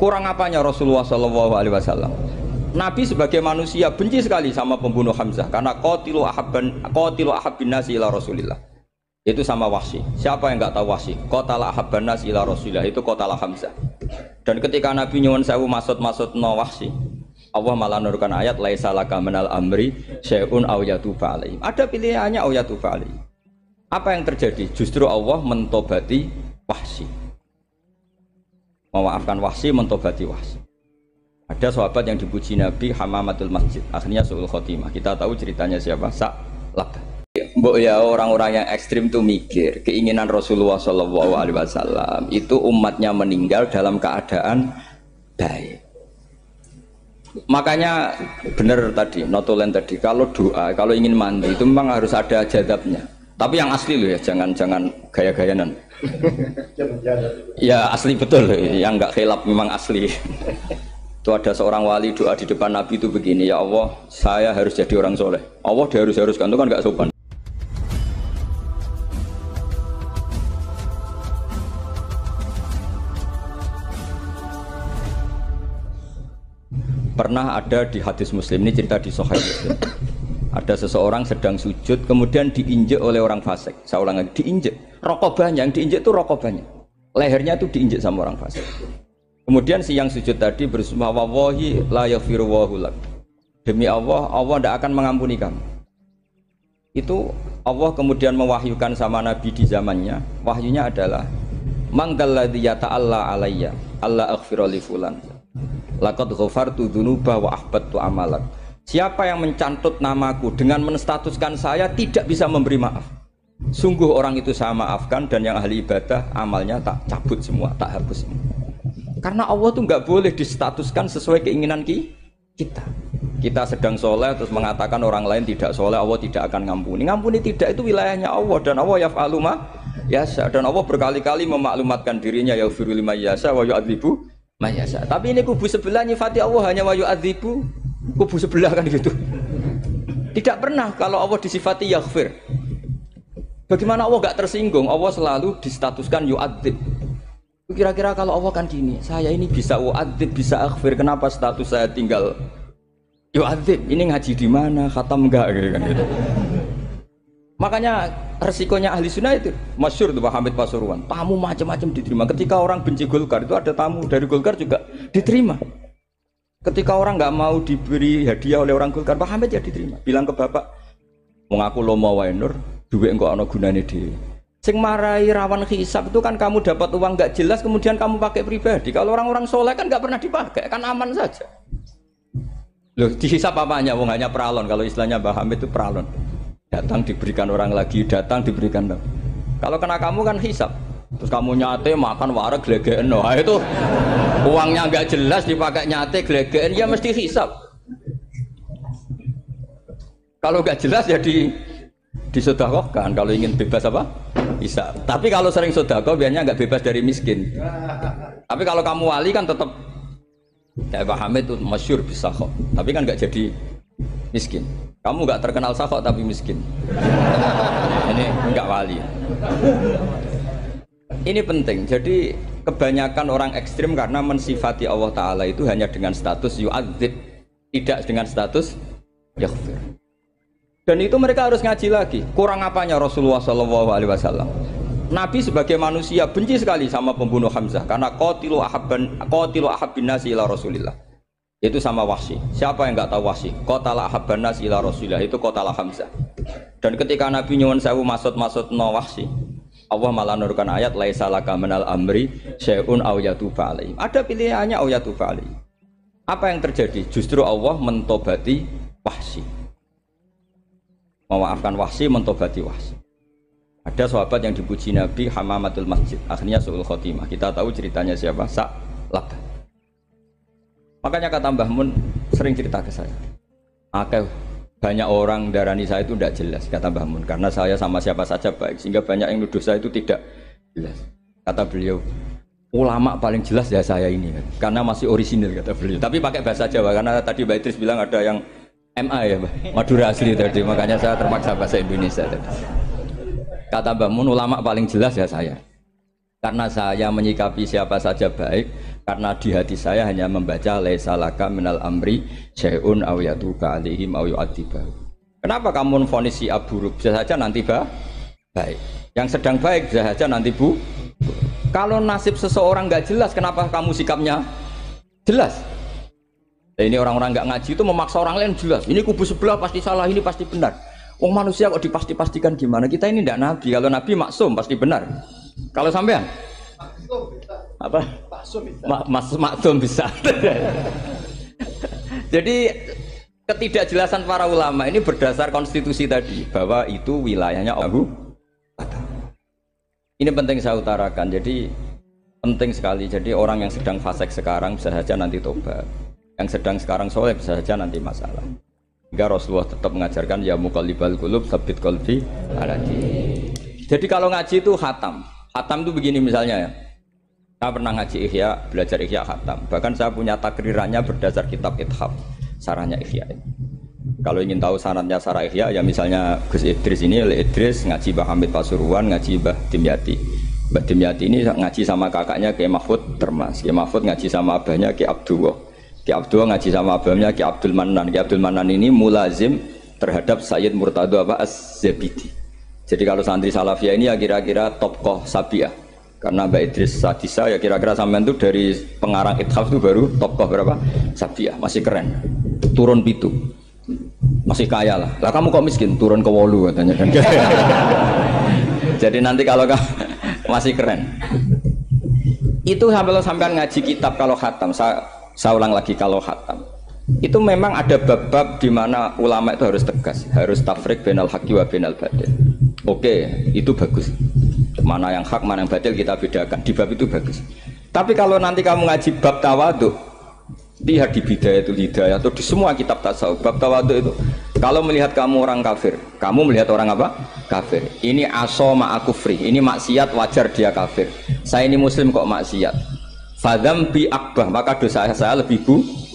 Kurang apanya Rasulullah Shallallahu Alaihi Wasallam? Nabi sebagai manusia benci sekali sama pembunuh Hamzah karena qatilu ahabbin nasi ila Rasulillah. Itu sama Wahsy. Siapa yang enggak tahu Wahsy? Qatala ahabban nasi ila Rasulillah, itu qatala Hamzah. Dan ketika Nabi nyuwun sewu maksud-maksudna Wahsy, Allah malah nurkan ayat laisa laka minal amri syai'un aw yatuba alaihim. Ada pilihannya aw yatuba alaihim. Apa yang terjadi? Justru Allah mentobati Wahsy. Memaafkan Wahsy, mentobati Wahsy. Ada sahabat yang dipuji Nabi Hamamatul Masjid, akhirnya su'ul khotimah. Kita tahu ceritanya siapa? Sa'labah. Mbok ya, orang-orang yang ekstrim tuh mikir keinginan Rasulullah SAW itu umatnya meninggal dalam keadaan baik. Makanya benar tadi, notulen tadi, kalau doa, kalau ingin mandi itu memang harus ada jadabnya. Tapi yang asli loh ya, jangan gaya-gayanan. Ya asli betul, yang nggak khilaf memang asli. Itu ada seorang wali doa di depan Nabi itu begini, ya Allah, saya harus jadi orang soleh. Allah diharuskan itu kan nggak sopan. Pernah ada di hadis Muslim, ini cerita di Sahih Muslim. Ada seseorang sedang sujud, kemudian diinjek oleh orang fasik. Saya ulang lagi, diinjek. Rokobahnya, yang diinjek itu rokobahnya. Lehernya itu diinjek sama orang fasik. Kemudian si yang sujud tadi bersumpah, wallahi la yaghfiru wallahu lak. Demi Allah, Allah tidak akan mengampuni kamu. Itu Allah kemudian mewahyukan sama Nabi di zamannya. Wahyunya adalah manggalladzi yata'alla alayya alla aghfira li fulan. Laqad ghafartu dzunuba wa ahbattu amalak. Siapa yang mencantut namaku dengan menstatuskan saya tidak bisa memberi maaf. Sungguh orang itu saya maafkan, dan yang ahli ibadah amalnya tak cabut semua, tak hapus semua. Karena Allah tuh nggak boleh distatuskan sesuai keinginan kita. Kita sedang soleh terus mengatakan orang lain tidak soleh, Allah tidak akan ngampuni. Ngampuni tidak, itu wilayahnya Allah, dan Allah yaf'alu ma yasha. Dan Allah berkali-kali memaklumatkan dirinya yaghfiru liman yasha wa yu'adzibu man yasha. Tapi ini kubu sebelah nyifati Allah hanya wa yu'adzibu, kubu sebelah kan gitu. Tidak pernah kalau Allah disifati yaghfir. Bagaimana Allah gak tersinggung? Allah selalu distatuskan yu'adzib. Kira-kira kalau Allah kan gini, saya ini bisa u'adzib, bisa aghfir, kenapa status saya tinggal yu'adzib? Ini ngaji di mana? Khatam enggak gitu. Makanya resikonya ahli sunnah itu masyhur tuh Pak Hamid Pasuruan, tamu macam-macam diterima. Ketika orang benci Golkar itu ada tamu dari Golkar juga diterima. Ketika orang nggak mau diberi hadiah oleh orang Golkar, Pak Hamid ya diterima. Bilang ke bapak, mengaku lomo wae nur, duit enggak ana gunane dhewe. Sing marai rawan hisab itu kan kamu dapat uang nggak jelas kemudian kamu pakai pribadi. Kalau orang-orang soleh kan nggak pernah dipakai, kan aman saja. Loh, dihisab apanya? Wong hanya pralon. Kalau istilahnya Mbah Hamid itu pralon. Datang diberikan orang lagi, datang diberikan. Kalau kena kamu kan hisab. Terus kamu nyate makan warak glegeken. Nah, itu uangnya nggak jelas dipakai nyate glegeken, ya mesti hisab. Kalau nggak jelas ya disedekahkan. Kalau ingin bebas apa? Hisab. Tapi kalau sering sedekah biasanya nggak bebas dari miskin. Tapi kalau kamu wali kan tetap kayak Pak Hamid itu masyhur bisa kok. Tapi kan nggak jadi miskin. Kamu nggak terkenal sakok tapi miskin. Ini nggak wali. Ini penting. Jadi kebanyakan orang ekstrim karena mensifati Allah Ta'ala itu hanya dengan status yu'adzib, tidak dengan status yaghfir. Dan itu mereka harus ngaji lagi. Kurang apanya Rasulullah SAW? Nabi sebagai manusia benci sekali sama pembunuh Hamzah karena qatilu ahabbin nasi ila Rasulillah. Itu sama Wahsy. Siapa yang nggak tahu Wahsy? Qatala ahabban nasi ila Rasulillah, itu qatala Hamzah. Dan ketika Nabi nyuwun sewu maksud-maksudna Wahsy, Allah malah nurkan ayat laisa laka minal amri syai'un aw yatuba alaihim. Ada pilihannya aw yatuba alaihim. Apa yang terjadi? Justru Allah mentobati Wahsy. Memaafkan Wahsy, mentobati Wahsy. Ada sahabat yang dipuji Nabi Hamamatul Masjid, akhirnya su'ul khotimah. Kita tahu ceritanya siapa? Sa'labah. Makanya kata Mbah Mun sering cerita ke saya, banyak orang darani saya itu tidak jelas, kata Mbah Mun, karena saya sama siapa saja baik, sehingga banyak yang nuduh saya itu tidak jelas. Kata beliau, ulama paling jelas ya saya ini, karena masih orisinil, kata beliau. Tapi pakai bahasa Jawa, karena tadi Mbak Idris bilang ada yang MA ya, Madura asli tadi, makanya saya terpaksa bahasa Indonesia tadi. Kata Mbah Mun, ulama paling jelas ya saya, karena saya menyikapi siapa saja baik, Karena di hati saya hanya membaca laisa laka minal amri syai'un aw yatuba alaihim aw yu'adziba. Kenapa kamu vonis si buruk? Bisa saja nanti baik. Yang sedang baik bisa saja nanti Kalau nasib seseorang nggak jelas, kenapa kamu sikapnya jelas? Nah, ini orang-orang nggak ngaji itu memaksa orang lain jelas. Ini kubu sebelah pasti salah, ini pasti benar. Wong manusia kok dipasti-pastikan gimana? Kita ini tidak nabi. Kalau nabi maksum pasti benar. Kalau sampean apa? Maksum bisa. Jadi ketidakjelasan para ulama ini berdasar konstitusi tadi bahwa itu wilayahnya Allah. Ini penting saya utarakan. Jadi penting sekali. Jadi orang yang sedang fasik sekarang bisa saja nanti tobat. Yang sedang sekarang soleh bisa saja nanti masalah. Hingga Rasulullah tetap mengajarkan ya muqallibal qulub tsabbit qalbi ala dinik. Jadi kalau ngaji itu khatam. Khatam itu begini misalnya ya. Saya pernah ngaji Ihya, belajar Ihya khatam. Bahkan saya punya takrirannya berdasar kitab Ithaf, sarahnya Ihya. Kalau ingin tahu sanadnya sarah Ihya, ya misalnya Gus Idris ini, Idris ngaji Mbah Hamid Pasuruan, ngaji Mbah Dimyati. Mbah Dimyati ini ngaji sama kakaknya Kiai Mahfud Termas. Kiai Mahfud ngaji sama abahnya Kiai Abdullah. Kiai Abdullah ngaji sama abahnya Kiai Abdul Manan. Kiai Abdul Manan ini mulazim terhadap Sayyid Murtado Az-Zabidi. Jadi kalau santri Salafiyah ini ya kira-kira tokoh Sabiah. Karena Mbak Idris Sadisa ya kira-kira sampean itu dari pengarang Ithaf itu baru tokoh berapa? Sabiah, masih keren. Turun pitu. Masih kaya lah. Lah kamu kok miskin? Turun ke wolu katanya kan. Jadi nanti kalau masih keren. Itu sampean ngaji kitab kalau khatam. Saya ulang lagi kalau khatam. Itu memang ada bab-bab di mana ulama itu harus tegas, harus tafrik bainal haqqi wa bainal batil. Oke, itu bagus. Mana yang hak, mana yang batil kita bedakan. Di bab itu bagus. Tapi kalau nanti kamu ngaji bab tawadhu, lihat di Bidayatul Hidayah atau di semua kitab tasawuf, bab tawadhu itu kalau melihat kamu orang kafir, kamu melihat orang apa? Kafir. Ini aso ma'akufri, ini maksiat wajar dia kafir. Saya ini muslim kok maksiat. Fadam bi akbah, maka dosa saya lebih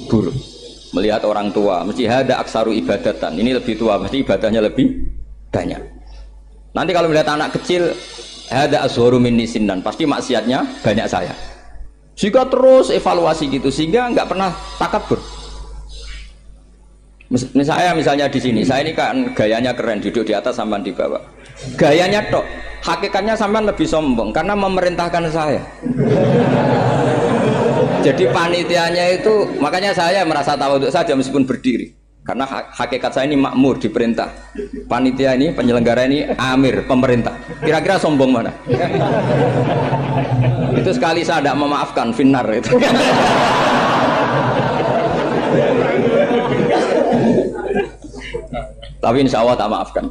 buruk. Melihat orang tua, mesti hada aksaru ibadatan. Ini lebih tua, mesti ibadahnya lebih banyak. Nanti kalau melihat anak kecil, hada azharu minni sinnan, pasti maksiatnya banyak saya. Jika terus evaluasi gitu, sehingga nggak pernah takabur. Misalnya di sini, saya ini kan gayanya keren, duduk di atas sampai di bawah. Gayanya tok, hakikatnya sampai lebih sombong karena memerintahkan saya. Jadi panitianya itu, makanya saya merasa tawadhu saja meskipun berdiri. Karena hakikat saya ini makmur, diperintah. Panitia ini, penyelenggara ini amir, pemerintah. Kira-kira sombong mana? Itu sekali saya tidak memaafkan, finnar itu. Tapi insya Allah tak maafkan.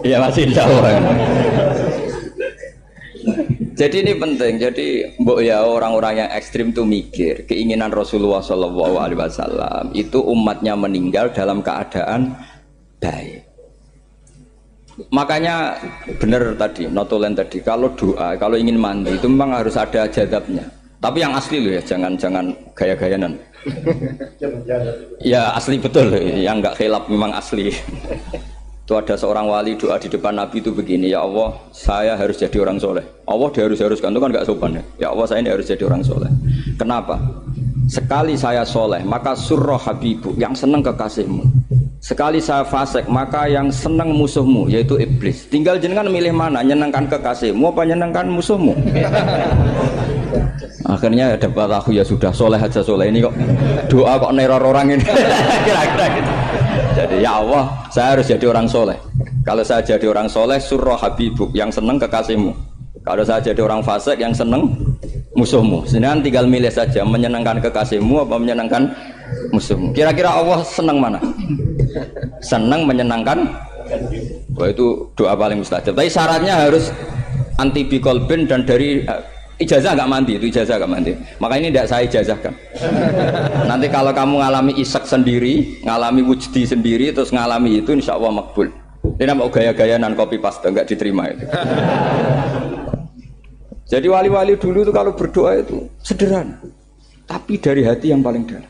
Iya masih insya Allah. Jadi ini penting. Jadi mbok ya orang-orang yang ekstrim itu mikir keinginan Rasulullah SAW itu umatnya meninggal dalam keadaan baik. Makanya benar tadi, notulen tadi, kalau doa, kalau ingin mandi itu memang harus ada jadabnya. Tapi yang asli loh ya, jangan gaya-gayanan. Ya asli betul, yang nggak khilaf memang asli. Itu ada seorang wali doa di depan Nabi itu begini, ya Allah saya harus jadi orang soleh. Allah diharus-haruskan itu kan nggak sopan ya. Ya Allah saya ini harus jadi orang soleh. Kenapa? Sekali saya soleh maka surroh habibu, yang senang kekasihmu. Sekali saya fasik maka yang senang musuhmu, yaitu iblis. Tinggal jenengan milih mana, nyenangkan kekasihmu apa nyenangkan musuhmu. Akhirnya dapat aku ya sudah soleh aja soleh, ini kok doa kok neror orang ini. Kira-kira gitu. Jadi ya Allah saya harus jadi orang soleh. Kalau saya jadi orang soleh surroh habibuk, yang seneng kekasihmu. Kalau saya jadi orang fasik yang seneng musuhmu. Sedangkan tinggal milih saja, menyenangkan kekasihmu apa menyenangkan musuhmu. Kira-kira Allah seneng mana? Seneng menyenangkan. Wah itu doa paling mustajab. Tapi syaratnya harus anti bikolbin dan dari ijazah nggak mandi, itu ijazah nggak mandi. Maka ini tidak saya ijazahkan. Nanti kalau kamu ngalami isak sendiri, ngalami wujdi sendiri, terus ngalami itu, insya Allah makbul. Ini mau gaya-gayanan copy paste nggak diterima itu. Jadi wali-wali dulu itu kalau berdoa itu sederhana, tapi dari hati yang paling dalam.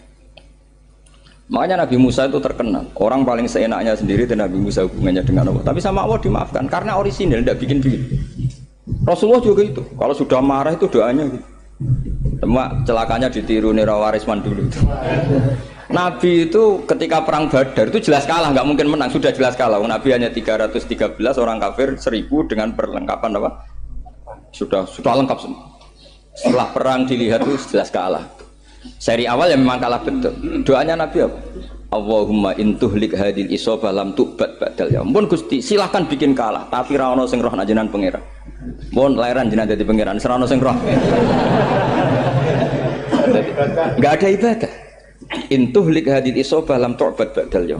Makanya Nabi Musa itu terkenal. Orang paling seenaknya sendiri dan Nabi Musa hubungannya dengan Allah. Tapi sama Allah dimaafkan karena orisinil, tidak bikin-bikin. Rasulullah juga itu. Kalau sudah marah itu doanya gitu. Cuma celakanya ditiru Nerawarisman dulu itu. Nabi itu ketika perang Badar itu jelas kalah, nggak mungkin menang, sudah jelas kalah. Nabi hanya 313 orang kafir 1000 dengan perlengkapan apa? Sudah lengkap semua. Setelah perang dilihat itu jelas kalah. Seri awal yang memang kalah betul. Doanya Nabi apa? Allahumma intuhlik hadil isobah lam tu'bad badal ya. Mohon Gusti, silahkan bikin kalah, tapi ra ono sing roh nak jenengan pangeran. Mohon lahiran jenengan dadi pangeran, ora ono sing roh. Enggak ada ibadah. Intuhlik hadil isobah lam tu'bad badal ya.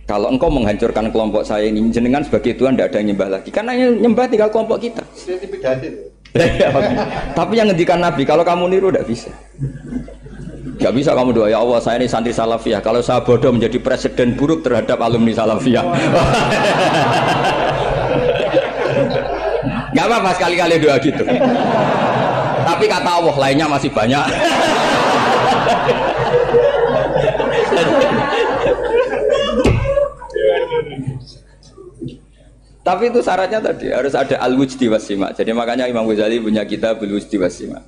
Kalau engkau menghancurkan kelompok saya ini, jenengan sebagai Tuhan tidak ada yang nyembah lagi. Karena yang nyembah tinggal kelompok kita. Tapi yang ngendikan Nabi, kalau kamu niru tidak bisa. Gak bisa kamu doa, ya Allah saya ini santri salafiyah, kalau saya bodoh menjadi presiden buruk terhadap alumni salafiyah. Gak apa-apa sekali-kali doa gitu. Tapi kata Allah lainnya masih banyak. Tapi itu syaratnya tadi harus ada al-wujdi wasima. Jadi makanya Imam Ghazali punya kitab al-wujdi wasima.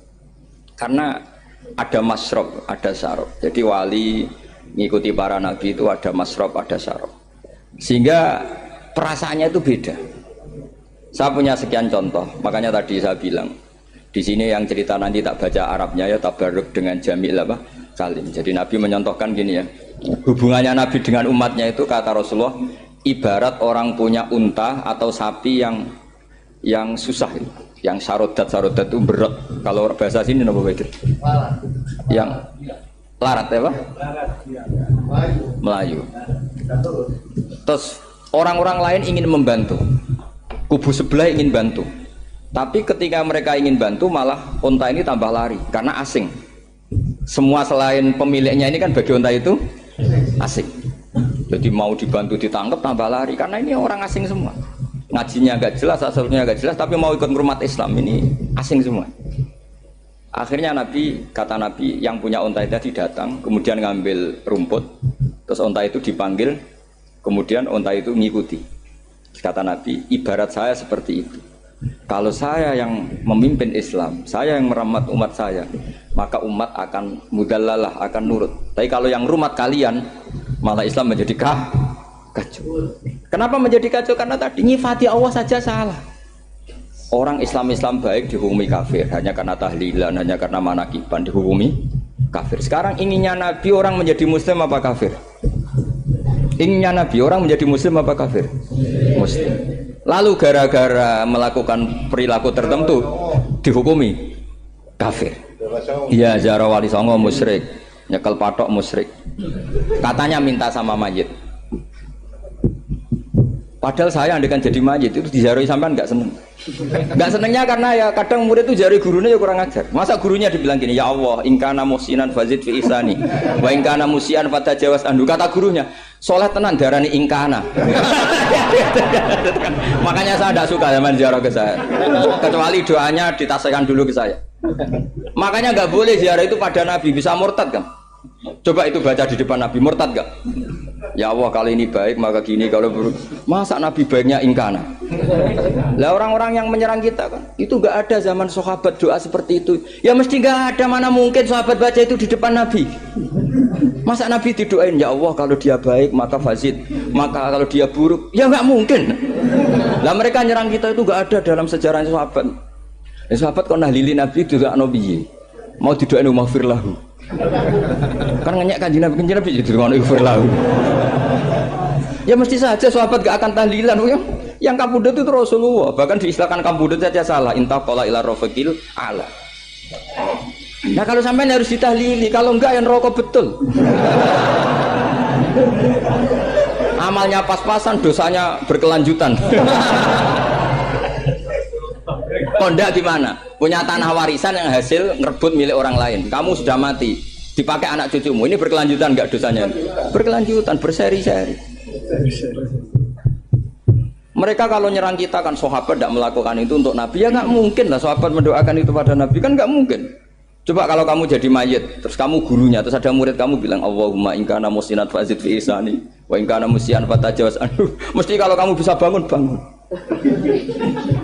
Karena ada masrob, ada syarab. Jadi wali ngikuti para nabi itu ada masrob, ada syarab. Sehingga perasaannya itu beda. Saya punya sekian contoh. Makanya tadi saya bilang di sini yang cerita nanti tak baca Arabnya ya tabarruk dengan jamil apa? Salim. Jadi Nabi menyontohkan gini ya. Hubungannya Nabi dengan umatnya itu kata Rasulullah ibarat orang punya unta atau sapi yang susah itu. Yang sarodat itu berat. Kalau bahasa sini apa begitu? Yang larat ya Pak? Melayu. Terus orang-orang lain ingin membantu. Kubu sebelah ingin bantu. Tapi ketika mereka ingin bantu malah unta ini tambah lari karena asing. Semua selain pemiliknya ini kan bagi unta itu asing. Jadi mau dibantu ditangkap tambah lari karena ini orang asing semua. Ngajinya agak jelas, asalnya agak jelas, tapi mau ikut ngurmat Islam ini asing semua. Akhirnya kata Nabi yang punya unta tadi datang, kemudian ngambil rumput, terus unta itu dipanggil, kemudian unta itu ngikuti. Kata Nabi, ibarat saya seperti itu. Kalau saya yang memimpin Islam, saya yang merawat umat saya, maka umat akan mudallalah, akan nurut. Tapi kalau yang rumat kalian, malah Islam menjadi kacau. Kenapa menjadi kacau? Karena tadi nyifati Allah saja salah. Orang Islam baik dihukumi kafir hanya karena tahlilan, hanya karena manakiban dihukumi kafir. Sekarang inginnya Nabi orang menjadi muslim apa kafir? Inginnya Nabi orang menjadi muslim apa kafir? Muslim. Lalu gara-gara melakukan perilaku tertentu dihukumi kafir. Iya, ziarah wali songo musyrik, nyekel patok musyrik. Katanya minta sama mayit. Padahal saya andekan jadi mayit itu dijaroi sampean nggak seneng. Nggak senengnya karena ya kadang murid itu jari gurunya ya kurang ajar. Masa gurunya dibilang gini, ya Allah, ingkana musinan fazid fi isani, wa ingkana musian fatajawas andu. Kata gurunya, soleh tenan darani ingkana. Makanya saya tidak suka zaman ziarah ke saya. Kecuali doanya ditasihkan dulu ke saya. Makanya nggak boleh ziarah itu pada Nabi, bisa murtad kan? Coba itu baca di depan Nabi, murtad gak? Ya Allah kalau ini baik maka gini, kalau buruk. Masa Nabi baiknya ingkana? Lah orang-orang yang menyerang kita kan, itu gak ada zaman sahabat doa seperti itu. Ya mesti gak ada, mana mungkin sahabat baca itu di depan Nabi. Masa Nabi didoain, ya Allah kalau dia baik maka fazid, maka kalau dia buruk, ya gak mungkin. Lah mereka nyerang kita itu gak ada dalam sejarah sahabat. Ya, sahabat kok nahlili Nabi itu gak nabi. Mau didoain maghfir lahu. Kan ngenyek kanjeng Nabi jadi ngono ighfir lahu. Ya mesti saja sahabat gak akan tahlilan yang kabudut itu Rasulullah, bahkan diistilahkan kabudut saja salah, intaqala ila rafiqil ala. Nah kalau sampai harus ditahlili, kalau enggak yang rokok betul. Amalnya pas-pasan, dosanya berkelanjutan. Kondak gimana? Punya tanah warisan yang hasil ngerebut milik orang lain. Kamu sudah mati, dipakai anak cucumu. Ini berkelanjutan enggak dosanya? Berkelanjutan, berseri-seri. Mereka kalau nyerang kita kan sahabat tidak melakukan itu untuk Nabi, ya nggak mungkin lah sahabat mendoakan itu pada Nabi, kan nggak mungkin. Coba kalau kamu jadi mayit, terus kamu gurunya, terus ada murid kamu bilang Allahumma in kana musinat fazid fi isani wa in kana musian fatajawaz anhu. Mesti kalau kamu bisa bangun.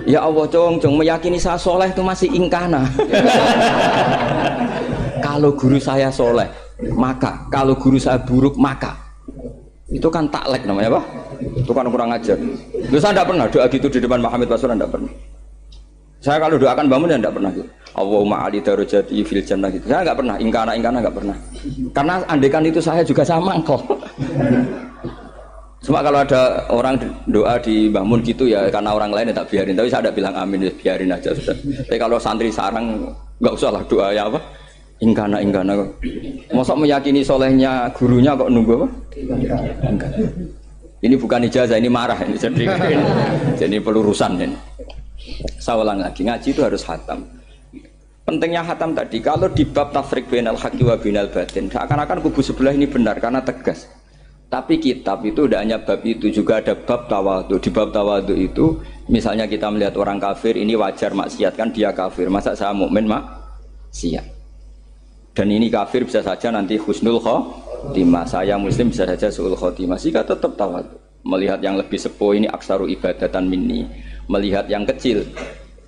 Ya Allah, cung meyakini saya soleh itu masih ingkana. Kalau guru saya soleh, maka kalau guru saya buruk, maka itu kan taklek namanya apa? Itu kan kurang ajar. Loh, saya tidak pernah doa gitu di depan Muhammad Pasuruan, tidak pernah. Saya kalau doakan bangun ya tidak pernah gitu. Allahumma ali darajati fil jannah gitu. Saya nggak pernah, ingkana nggak pernah. Karena andekan itu saya juga sama kok. Cuma kalau ada orang doa di bangun gitu ya karena orang lain ya tak biarin. Tapi saya tidak bilang amin, ya biarin aja sudah. Tapi kalau santri sarang nggak usah lah doa ya apa? Ingkana kok. Masa meyakini solehnya gurunya kok nunggu apa? Ingkana. Ini bukan ijazah, ini marah ini jadi pelurusan ini. Saya ulang lagi, ngaji itu harus khatam. Pentingnya khatam tadi, kalau di bab tafriq bainal haqqi wa bainal batin, seakan-akan kubu sebelah ini benar karena tegas. Tapi kitab itu tidak hanya bab itu, juga ada bab tawadhu. Di bab tawadhu itu, misalnya kita melihat orang kafir, ini wajar maksiat kan dia kafir. Masa saya mukmin maksiat? Dan ini kafir bisa saja nanti husnul khotimah, saya muslim bisa saja su'ul khotimah. Jika tetap tawadhu, melihat yang lebih sepuh ini aksaru ibadatan minni, melihat yang kecil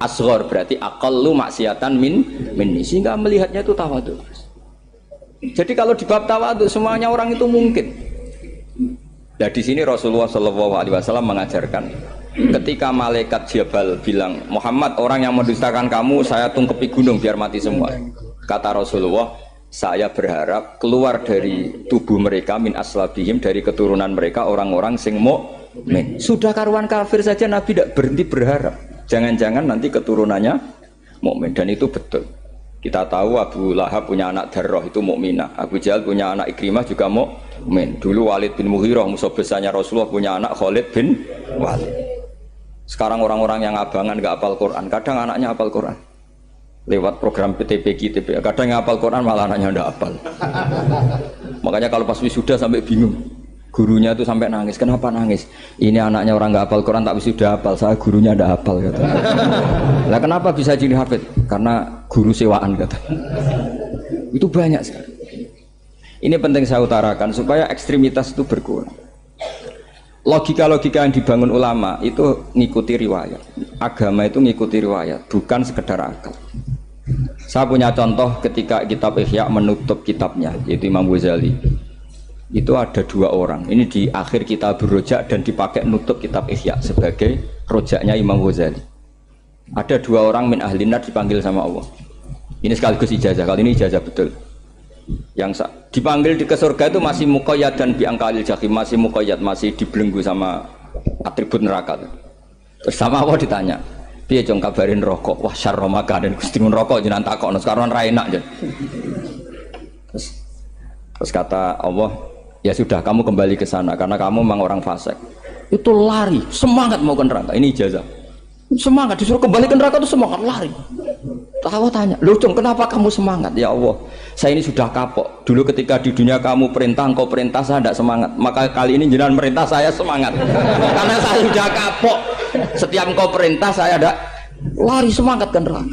asghar berarti aqallu maksiatan minni, sehingga melihatnya itu tawadhu. Jadi kalau di bab tawadhu semuanya orang itu mungkin. Nah di sini Rasulullah SAW mengajarkan, ketika malaikat Jabal bilang, Muhammad, orang yang mendustakan kamu saya tungkepi gunung biar mati semua. Kata Rasulullah, saya berharap keluar dari tubuh mereka min aslabihim, dari keturunan mereka orang-orang sing mukmin. Sudah karuan kafir saja Nabi tidak berhenti berharap. Jangan-jangan nanti keturunannya mukmin, dan itu betul. Kita tahu Abu Lahab punya anak Darrah itu mukminah. Abu Jahal punya anak Ikrimah juga mukmin. Dulu Walid bin Mughirah musuh besarnya Rasulullah punya anak Khalid bin Walid. Sekarang orang-orang yang abangan gak hafal Quran, kadang anaknya hafal Quran. Lewat program PTPG, kadang yang hafal Quran malah anaknya tidak hafal. Makanya kalau pas wisuda sampai bingung, gurunya itu sampai nangis. Kenapa nangis? Ini anaknya orang nggak hafal Quran tak wisuda hafal, saya gurunya tidak hafal kata. Lah kenapa bisa jadi hafid? Karena guru sewaan kata. Itu banyak sekali. Ini penting saya utarakan supaya ekstremitas itu berkurang. Logika-logika yang dibangun ulama itu ngikuti riwayat. Agama itu ngikuti riwayat, bukan sekedar akal. Saya punya contoh ketika kitab Ihya menutup kitabnya, yaitu Imam Ghazali. Itu ada dua orang. Ini di akhir kitab Rojak dan dipakai nutup kitab Ihya sebagai rojaknya Imam Ghazali. Ada dua orang min ahli nar dipanggil sama Allah. Ini sekaligus ijazah. Kali ini ijazah betul. Yang dipanggil di ke surga itu masih muqayyad dan biangkalil jahim, masih muqayyad, masih dibelenggu sama atribut neraka. Terus sama Allah ditanya, piye jong kabarin rokok? Wah syarra maka dan Gusti mun rokok jenengan takokno sekarang ra enak jen. Terus kata Allah, ya sudah kamu kembali ke sana karena kamu memang orang fasik. Itu lari, semangat mau ke neraka. Ini ijazah. Semangat disuruh kembali ke neraka itu semangat lari. Allah tanya, loh Jong kenapa kamu semangat? Ya Allah, saya ini sudah kapok. Dulu ketika di dunia kamu perintah, engkau perintah, saya tidak semangat. Maka kali ini jenengan perintah saya semangat. Karena saya sudah kapok. Setiap engkau perintah saya ada lari semangat ke neraka.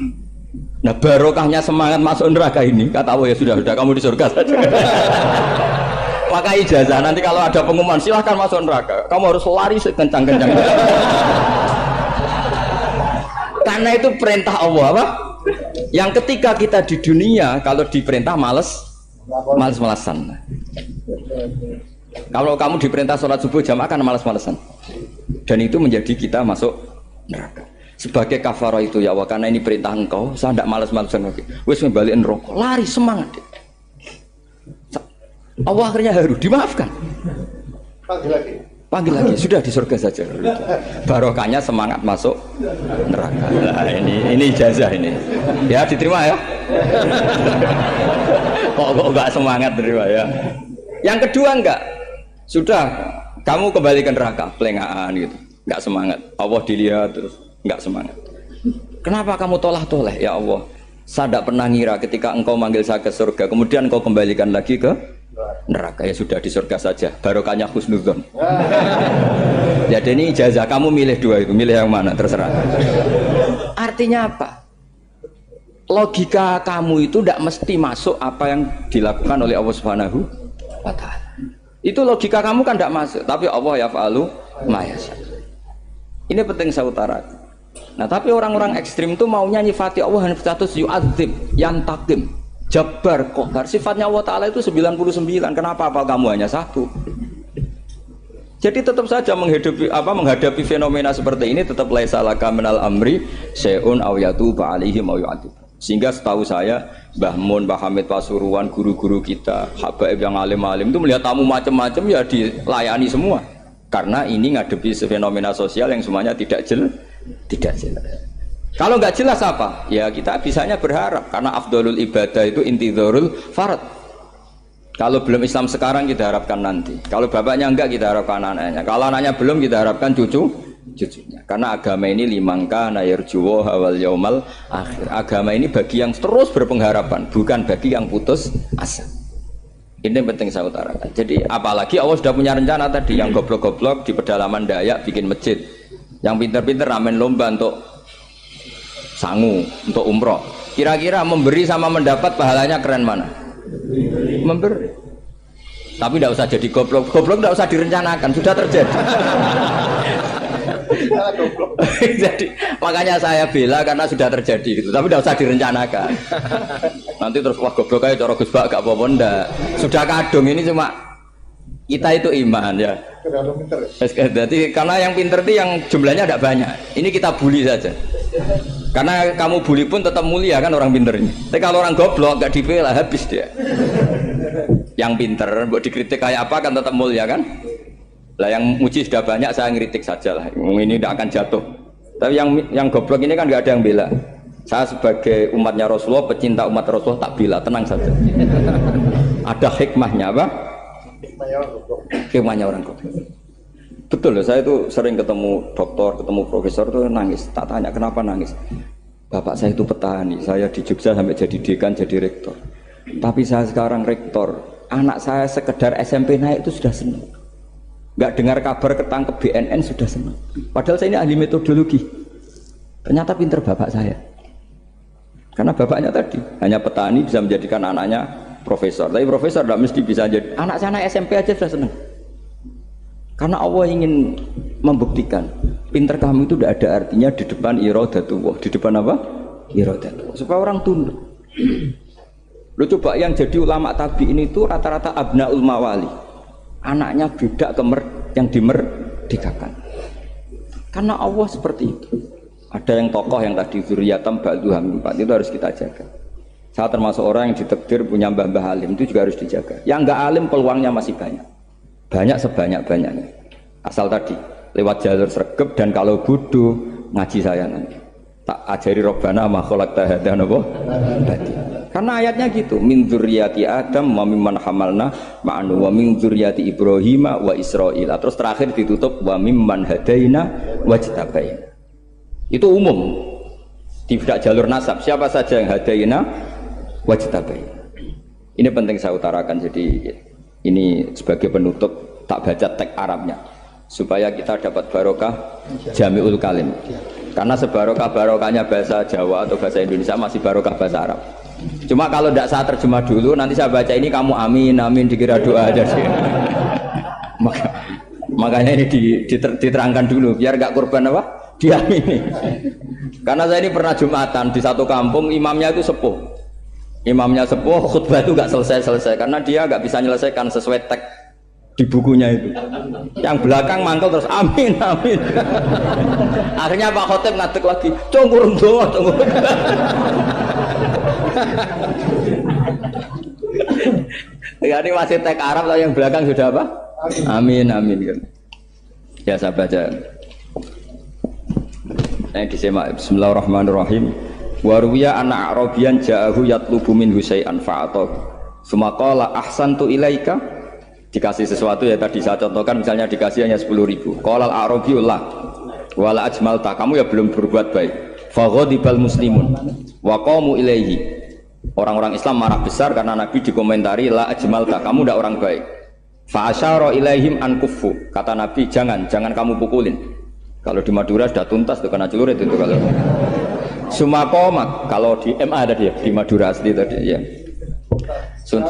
Nah barokahnya semangat masuk neraka ini, kata Allah ya sudah kamu di surga saja. Maka ijazah nanti kalau ada pengumuman silahkan masuk neraka. Kamu harus lari sekencang-kencang. Karena itu perintah Allah apa? Yang ketika kita di dunia kalau diperintah males-malesan. Kalau kamu diperintah sholat subuh jamaah kan males-malesan. Dan itu menjadi kita masuk neraka. Sebagai kafarah itu ya Allah, karena ini perintah engkau, saya tidak males-malesan lagi. Wes membalikin rokok, lari semangat. Allah akhirnya harus dimaafkan. Panggil lagi, sudah di surga saja. Barokahnya semangat masuk neraka. Nah, ini ijazah ini. Ya diterima ya. Kok enggak semangat terima ya. Yang kedua enggak. Sudah kamu kembali ke neraka, pelengahan gitu. Enggak semangat. Allah dilihat terus enggak semangat. Kenapa kamu toleh-toleh ya Allah? Saya tidak pernah ngira ketika engkau manggil saya ke surga, kemudian engkau kembalikan lagi ke neraka. Ya sudah di surga saja, barokahnya husnudzon. Jadi ini ijazah, kamu milih dua itu, milih yang mana terserah. Artinya apa? Logika kamu itu tidak mesti masuk apa yang dilakukan oleh Allah Subhanahu wa Ta'ala. Itu logika kamu kan tidak masuk, tapi Allah yaf'alu ma yasha. Ini penting saya utarakan. Nah, tapi orang-orang ekstrim itu maunya nyifati Allah dengan status yu'adzib, yantakim, jabbar, qahar. Sifatnya Allah Ta'ala itu 99. Kenapa apa kamu hanya satu? Jadi tetap saja menghadapi fenomena seperti ini tetap laisa laka minal amri syai'un aw yatuba alaihim aw yu'adzib. Sehingga setahu saya Mbah Mun, Mbah Hamid Pasuruan, guru-guru kita, habaib yang alim-alim itu melihat tamu macam-macam ya dilayani semua. Karena ini ngadepi fenomena sosial yang semuanya tidak jelas. Kalau nggak jelas apa? Ya kita bisanya berharap karena afdalul ibadah itu intidharul farad. Kalau belum Islam sekarang kita harapkan nanti. Kalau bapaknya enggak kita harapkan anaknya. Kalau anaknya belum kita harapkan cucunya. Karena agama ini limangka nayarjuwo hawal yaumal akhir. Agama ini bagi yang terus berpengharapan, bukan bagi yang putus asa. Ini yang penting saya utarakan. Jadi apalagi Allah sudah punya rencana tadi, yang goblok-goblok di pedalaman Dayak bikin masjid, yang pinter-pinter ramen lomba untuk sangu, untuk umroh. Kira-kira memberi sama mendapat pahalanya keren mana? Memberi. Tapi tidak usah jadi goblok. Goblok tidak usah direncanakan, sudah terjadi. Jadi makanya saya bela karena sudah terjadi gitu. Tapi tidak usah direncanakan. Nanti terus wah goblok aja cara Gus Bak gak apa-apa ndak. Sudah kadung ini cuma kita itu iman ya. Jadi karena yang pinter itu yang jumlahnya tidak banyak. Ini kita bully saja. Karena kamu bully pun tetap mulia kan orang pinter ini. Tapi kalau orang goblok gak dibela habis dia. Yang pinter buat dikritik kayak apa kan tetap mulia kan? Lah yang muji sudah banyak saya ngeritik saja lah. Ini tidak akan jatuh. Tapi yang goblok ini kan nggak ada yang bela. Saya sebagai umatnya Rasulullah, pecinta umat Rasulullah tak bela, tenang saja. Ada hikmahnya apa? Hikmahnya orang goblok. Betul loh, saya itu sering ketemu dokter, ketemu profesor tuh nangis. Tak tanya kenapa nangis. Bapak saya itu petani, saya di Jogja sampai jadi dekan, jadi rektor. Tapi saya sekarang rektor, anak saya sekedar SMP naik itu sudah senang. Nggak dengar kabar ketangkep BNN sudah senang. Padahal saya ini ahli metodologi. Ternyata pinter bapak saya. Karena bapaknya tadi hanya petani bisa menjadikan anaknya profesor. Tapi profesor tidak mesti bisa jadi. Anak saya SMP aja sudah senang. Karena Allah ingin membuktikan pinter kamu itu tidak ada artinya di depan iradatullah. Di depan apa? Iradatullah. Supaya orang tunduk. Lu coba yang jadi ulama tabi'in itu rata-rata abnaul mawali. Anaknya budak yang dimerdekakan. Karena Allah seperti itu. Ada yang tokoh yang tadi zuriyatam ba'duha min ba'd, itu harus kita jaga. Saya termasuk orang yang ditakdir punya mbah-mbah alim, itu juga harus dijaga. Yang enggak alim peluangnya masih banyak. Banyak sebanyak-banyaknya. Asal tadi lewat jalur sregep dan kalau bodoh ngaji saya nanti. Tak ajari Rabbana ma khalaqta hadza napa? Karena ayatnya gitu, min dzurriyyati Adam wa mimman hamalna ma'anu wa min dzurriyyati Ibrahim wa Israil. Terus terakhir ditutup wa mimman hadaina wajtabaina. Itu umum. Tidak jalur nasab. Siapa saja yang hadaina wajtabaina. Ini penting saya utarakan. Jadi ini sebagai penutup tak baca teks Arabnya supaya kita dapat barokah jami'ul kalim. Karena sebarokah-barokahnya bahasa Jawa atau bahasa Indonesia masih barokah bahasa Arab. Cuma kalau tidak saya terjemah dulu, nanti saya baca ini kamu amin, amin dikira doa aja sih. Makanya ini diterangkan dulu, biar gak korban apa? Diamini. Karena saya ini pernah Jumatan di satu kampung, imamnya itu sepuh. Imamnya sepuh, khutbah itu gak selesai-selesai karena dia gak bisa menyelesaikan sesuai teks di bukunya itu. Yang belakang mantel terus amin, amin. Akhirnya Pak Khotib ngadeg lagi, cungkurung doa, cungkurung. Ya ini masih teks Arab atau yang belakang sudah apa? Amin, amin. Ya saya baca. Yang disemak. Bismillahirrahmanirrahim. Waruya anak Arabian ja'ahu yatlubu min husay'an fa'atah. Sumaqala ahsantu ilaika. Dikasih sesuatu ya tadi saya contohkan misalnya dikasih hanya 10.000. Qala al-Arabiyullah wala ajmalta, kamu ya belum berbuat baik. Faghadibal muslimun wa qamu ilaihi. Orang-orang Islam marah besar karena Nabi dikomentari la ajmalta, kamu tidak orang baik. Fa asyara ilaihim an kuffu, kata Nabi jangan kamu pukulin. Kalau di Madura sudah tuntas tuh karena celurit itu kalau. Sumakomak, kalau di MA ada dia di Madura asli tadi ya. Sudah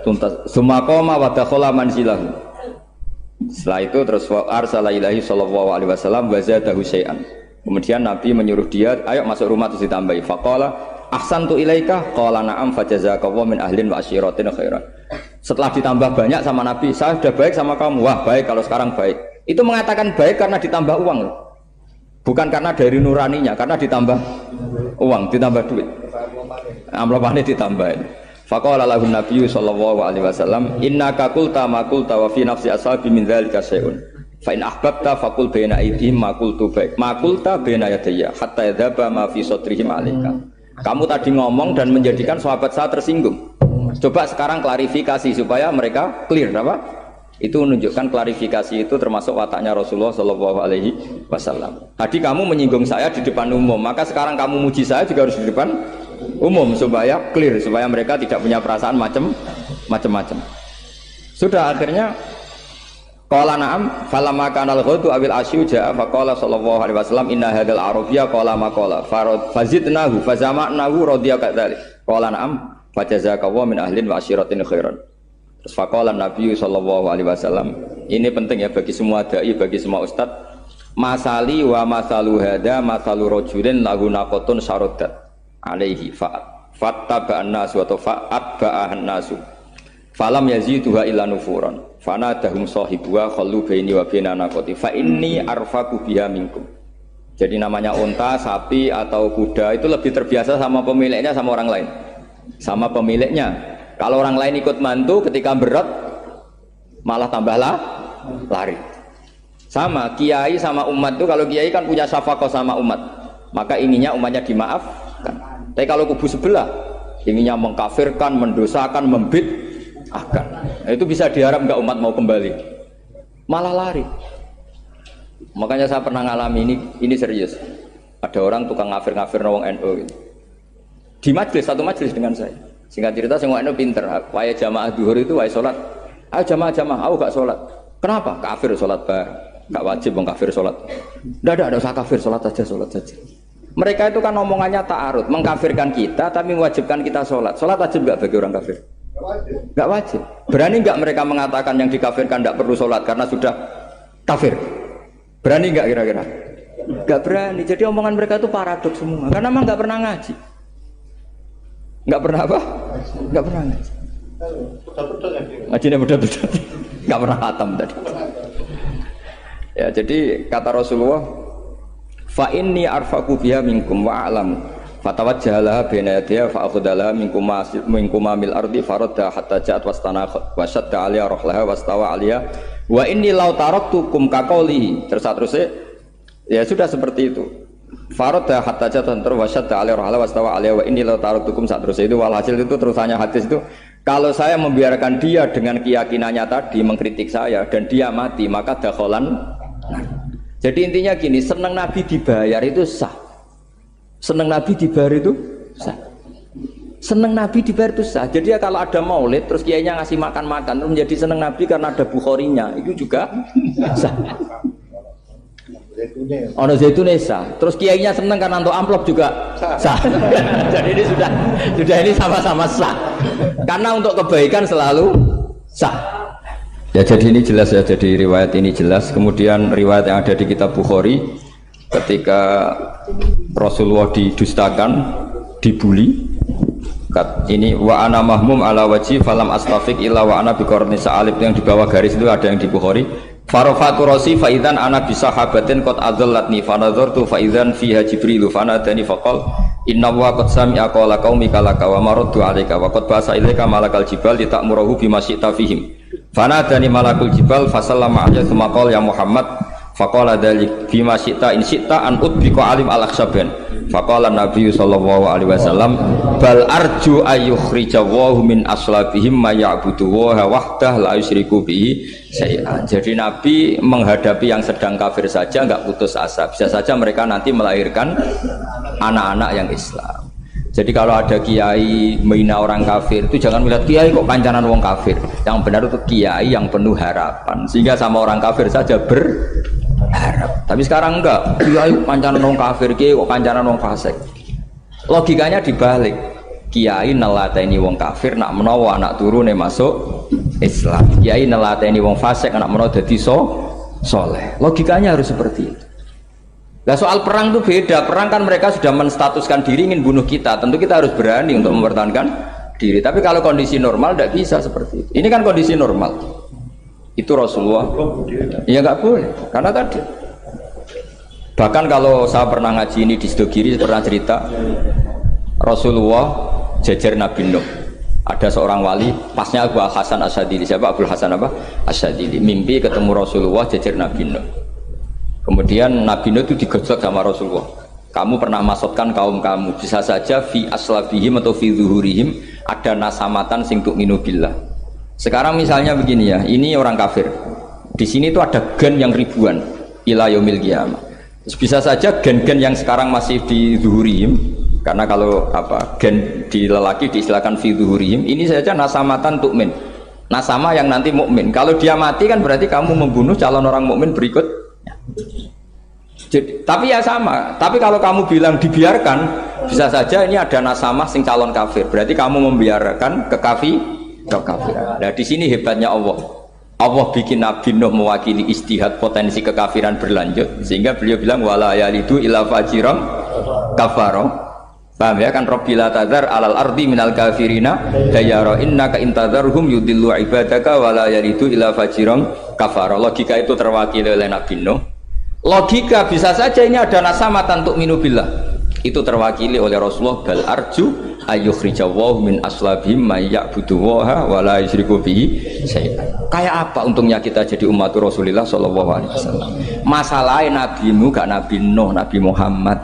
tuntas. Sumakoma wa dakhala manzilahu. Setelah itu terus arsala ilahi sallallahu alaihi wasallam wa zadahu syai'an. Kemudian Nabi menyuruh dia, ayo masuk rumah terus ditambahi. Faqala ahsantu ilaika qala na'am fajazakallahu min ahlin wa asyiratin khairan. Setelah ditambah banyak sama Nabi, saya sudah baik sama kamu. Wah, baik kalau sekarang baik. Itu mengatakan baik karena ditambah uang loh. Bukan karena dari nuraninya, karena ditambah uang, ditambah duit. Amplopane ditambahin. Faqala lahu nabiyyu sallallahu alaihi wasallam, innaka qulta ma qulta wa fi nafsi ashabi min dzalika syai'un. Fa in ahbabta faqul baina aydihim ma qultu baik. Ma qulta baina yadayya hatta yadhaba ma fi sadrihim alaika. Kamu tadi ngomong dan menjadikan sahabat saya tersinggung. Coba sekarang klarifikasi supaya mereka clear apa? Itu menunjukkan klarifikasi itu termasuk wataknya Rasulullah sallallahu alaihi wasallam. Tadi kamu menyinggung saya di depan umum, maka sekarang kamu muji saya juga harus di depan umum supaya clear, supaya mereka tidak punya perasaan macam-macam. Sudah akhirnya qala na'am falamma kana al-ghadu awil asyu ja'a faqala sallallahu alaihi wasallam inna hadzal arabiyya qala ma qala fazidnahu fazama'nahu radiya kadzalik qala na'am fajazakallahu min ahlin wa asyiratin khairan. Terus faqala Nabi sallallahu alaihi wasallam, ini penting ya bagi semua dai, bagi semua ustaz. Masali wa masalu hada masalu rajulin lahu naqatun syaradat alaihi fattaba'an nasu wa fa'atba'ahan nasu falam yaziduha illa nufuran fanadahum sahibuha khallu baini wa baina naqati fa inni arfaqu biha minkum. Jadi namanya unta, sapi atau kuda itu lebih terbiasa sama pemiliknya sama orang lain. Sama pemiliknya. Kalau orang lain ikut mantu ketika berat malah tambahlah lari. Sama kiai sama umat itu, kalau kiai kan punya syafaqah sama umat, maka ininya umatnya dimaafkan. Tapi kalau kubu sebelah ininya mengkafirkan, mendosakan, membid'ahkan, nah, itu bisa diharap nggak umat mau kembali, malah lari. Makanya saya pernah ngalami ini serius. Ada orang tukang ngafir-ngafir wong NU gitu. Di majlis, satu majlis dengan saya. Singkat cerita saya NU pinter, waya jamaah duhur itu waya sholat. Ayo jamaah, aku gak sholat. Kenapa? Kafir sholat bareng. Gak wajib wong kafir sholat. Tidak usah kafir, sholat saja. Mereka itu kan omongannya ta'arud, mengkafirkan kita tapi mewajibkan kita sholat. Sholat wajib gak bagi orang kafir? Gak wajib. Berani gak mereka mengatakan yang dikafirkan gak perlu sholat karena sudah kafir? Berani gak kira-kira? Gak berani. Jadi omongan mereka itu paradoks semua. Karena memang gak pernah ngaji. Gak pernah apa? Gak pernah ngaji. Ngajinya betul-betul. Gak pernah khatam tadi. Ya, jadi kata Rasulullah, fa inni arfaqu biha minkum wa a'lam fatawajjaha baina yadayya fa akhudala minkum mil ardi faradda hatta ja'at wastana wa shadda 'alaiha rahlaha wastawa 'alaiha wa inni law taraktukum kaqaulihi. Terus ya sudah seperti itu. Faradda hatta ja'at wa shadda 'alaiha rahlaha wastawa 'alaiha wa inni law taraktukum saat terus itu walhasil itu terusannya hadis itu, kalau saya membiarkan dia dengan keyakinannya tadi mengkritik saya dan dia mati maka dakhalan. Jadi intinya gini, senang Nabi dibayar itu sah. Senang Nabi dibayar itu sah. Senang Nabi dibayar itu sah. Jadi ya kalau ada maulid terus kiainya ngasih makan-makan terus menjadi senang Nabi karena ada Bukharinya, itu juga sah. Ono zaitune sah. Terus kiainya senang karena untuk amplop juga sah. Jadi ini sudah ini sama-sama sah. Karena untuk kebaikan selalu sah. Ya jadi ini jelas ya, jadi riwayat ini jelas. Kemudian riwayat yang ada di kitab Bukhari ketika Rasulullah didustakan, dibuli. Ini wa ana mahmum ala wajhi falam astafiq illa wa ana biqarni sa'alib, yang di bawah garis itu ada yang di Bukhari. Farafatu rasi fa idzan ana bi sahabatin qad adallatni fa nadartu fa idzan fiha jibril fa nadani faqal inna wa qad sami'a qala qaumika laka wa maraddu 'alaika wa qad basa ilaika malakal jibal litamurahu bima syi'ta fihim. Fanadani malakul jibal fasallama alayhi tsumma qala ya Muhammad faqala dzalik bima syi'ta in syi'ta an udbika alim al-akhsaban faqala Nabi sallallahu alaihi wasallam bal arju ayyukhrijawahu min aslabihim ma ya'budu wa wahdah la yusyriku bihi syai'an. Jadi Nabi menghadapi yang sedang kafir saja enggak putus asa, bisa saja mereka nanti melahirkan anak-anak yang Islam. Jadi kalau ada kiai menghina orang kafir itu jangan melihat kiai kok kancanan wong kafir. Yang benar itu kiai yang penuh harapan, sehingga sama orang kafir saja berharap. Tapi sekarang enggak, kiai kancanan wong kafir, kiai kok kancanan wong fasik. Logikanya dibalik. Kiai nelateni wong kafir nak menawa anak turune masuk Islam. Kiai nelateni wong fasik anak menawa dadi soleh. Logikanya harus seperti itu. Nah soal perang itu beda. Perang kan mereka sudah menstatuskan diri ingin bunuh kita. Tentu kita harus berani untuk mempertahankan diri. Tapi kalau kondisi normal tidak bisa seperti itu. Ini kan kondisi normal. Itu Rasulullah. Ya nggak boleh. Karena tadi. Bahkan kalau saya pernah ngaji ini di Sidogiri pernah cerita Rasulullah jejer Nabi Nuh. Ada seorang wali, pasnya Abu Hasan Asyadili. Siapa Abu Hasan apa? Asyadili. Mimpi ketemu Rasulullah jejer Nabi Nuh. Kemudian Nabi Nuh itu digojlok sama Rasulullah. Kamu pernah maksudkan kaum kamu, bisa saja fi aslabihim atau fi zuhurihim ada nasamatan sing tu'minu billah. Sekarang misalnya begini ya, ini orang kafir. Di sini itu ada gen yang ribuan ila yaumil qiyamah. Bisa saja gen-gen yang sekarang masih di zuhurihim, karena kalau apa gen di lelaki diistilahkan fi zuhurihim, ini saja nasamatan tu'min. Nasama yang nanti mukmin. Kalau dia mati kan berarti kamu membunuh calon orang mukmin berikut. Jadi, tapi ya sama. Tapi kalau kamu bilang dibiarkan, bisa saja ini ada nasamah sing calon kafir. Berarti kamu membiarkan kekafiran. Nah di sini hebatnya Allah. Allah bikin Nabi Nuh mewakili istihad potensi kekafiran berlanjut, sehingga beliau bilang wala yalidu illa fajiran kafaro. Paham ya kan? Rabbila tadzar alal ardi minal kafirina dayara innaka intadzarhum yudillu ibadaka wala yalidu illa fajiran kafaro. Logika itu terwakili oleh Nabi Nuh. Logika bisa saja ini ada nasamatan untuk minubillah, itu terwakili oleh Rasulullah. Bal arju ayyukhrijawahu min aslabihim may ya'buduwaha wa la yusyriku bihi syai'an. Kayak apa untungnya kita jadi umat Rasulullah sallallahu alaihi wasallam? Masalahnya nabimu gak Nabi Nuh, Nabi Muhammad.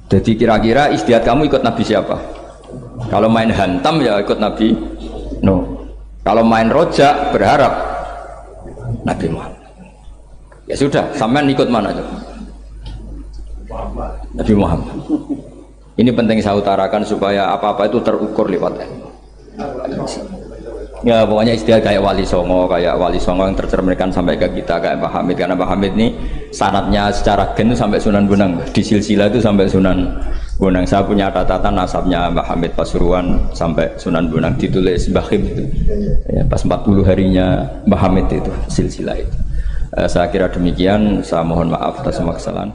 Jadi kira-kira istiadat kamu ikut Nabi siapa? Kalau main hantam ya ikut Nabi Nuh. Kalau main rojak berharap Nabi Muhammad. Ya sudah, sampean ikut mana aja? Nabi Muhammad. Ini penting saya utarakan supaya apa-apa itu terukur lewat ilmu. Ya pokoknya istilah kayak Wali Songo yang tercerminkan sampai ke kita kayak Pak Hamid, karena Pak Hamid ini sanadnya secara gen itu sampai Sunan Bonang, di silsilah itu sampai Sunan Bonang. Saya punya catatan nasabnya Pak Hamid Pasuruan sampai Sunan Bonang, ditulis Mbah Him itu. Ya, pas 40 harinya Mbah Hamid itu silsilah itu. Saya kira demikian, saya mohon maaf atas semua kesalahan.